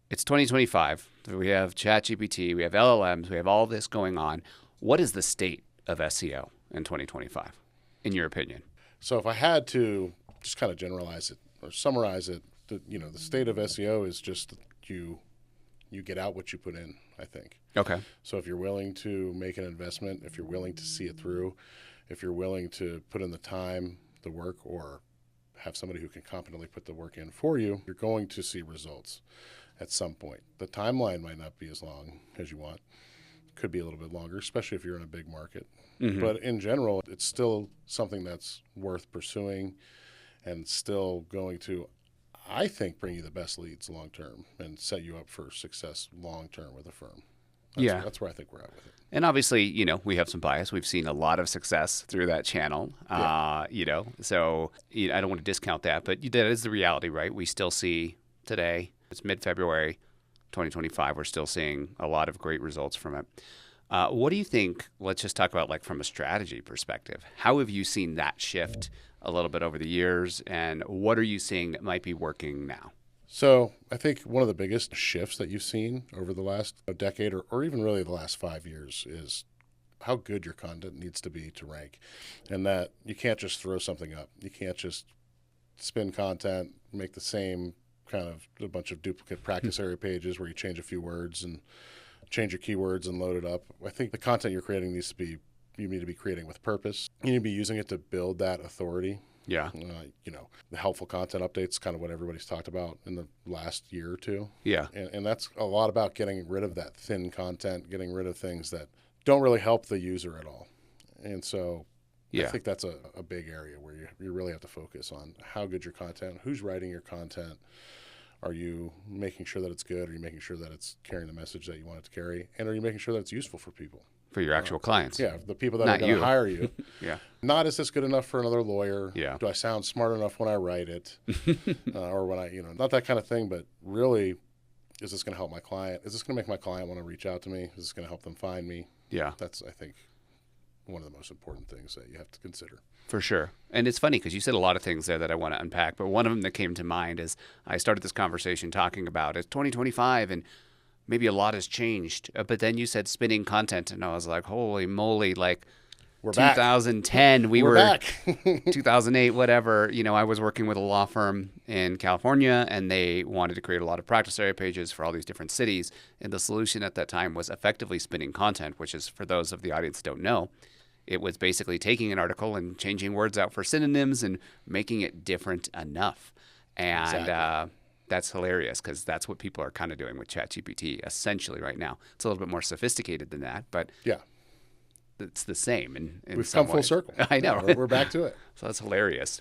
It's 2025. We have ChatGPT, we have LLMs, we have all this going on. What is the state of SEO in 2025, in your opinion? So if I had to just kind of generalize it or summarize it, the state of SEO is just you get out what you put in, I think. Okay. So if you're willing to make an investment, if you're willing to see it through, if you're willing to put in the time, the work, or have somebody who can competently put the work in for you, you're going to see results at some point. The timeline might not be as long as you want. Could be a little bit longer, especially if you're in a big market. Mm-hmm. But in general, it's still something that's worth pursuing and still going to, I think, bring you the best leads long term and set you up for success long term with a firm. That's where I think we're at with it. And obviously, we have some bias. We've seen a lot of success through that channel, so I don't want to discount that, but that is the reality, right? We still see today, it's mid-February 2025, we're still seeing a lot of great results from it. What do you think, let's just talk about from a strategy perspective, how have you seen that shift a little bit over the years, and what are you seeing that might be working now? So I think one of the biggest shifts that you've seen over the last decade or even really the last 5 years is how good your content needs to be to rank, and that you can't just throw something up. You can't just spin content, make the same kind of a bunch of duplicate practice area pages where you change a few words and change your keywords and load it up. I think the content you're creating you need to be creating with purpose. You need to be using it to build that authority. Yeah. The helpful content updates, kind of what everybody's talked about in the last year or two. Yeah. And that's a lot about getting rid of that thin content, getting rid of things that don't really help the user at all. And so I think that's a big area where you really have to focus on how good your content, who's writing your content. Are you making sure that it's good? Are you making sure that it's carrying the message that you want it to carry? And are you making sure that it's useful for people? For your actual clients. Yeah, the people that are going to hire you. Yeah. Not is this good enough for another lawyer? Yeah. Do I sound smart enough when I write it? Or when not that kind of thing, but really, is this going to help my client? Is this going to make my client want to reach out to me? Is this going to help them find me? Yeah. That's, I think, one of the most important things that you have to consider. For sure. And it's funny because you said a lot of things there that I want to unpack, but one of them that came to mind is I started this conversation talking about it's 2025 and maybe a lot has changed. But then you said spinning content, and I was like, holy moly, we're 2010, back. we were back. 2008, whatever. I was working with a law firm in California, and they wanted to create a lot of practice area pages for all these different cities. And the solution at that time was effectively spinning content, which is, for those of the audience that don't know, it was basically taking an article and changing words out for synonyms and making it different enough. And Exactly. That's hilarious because that's what people are kind of doing with ChatGPT essentially right now. It's a little bit more sophisticated than that, but Yeah. it's the same. In We've some come full ways. circle. I know. Yeah, we're back to it. So that's hilarious.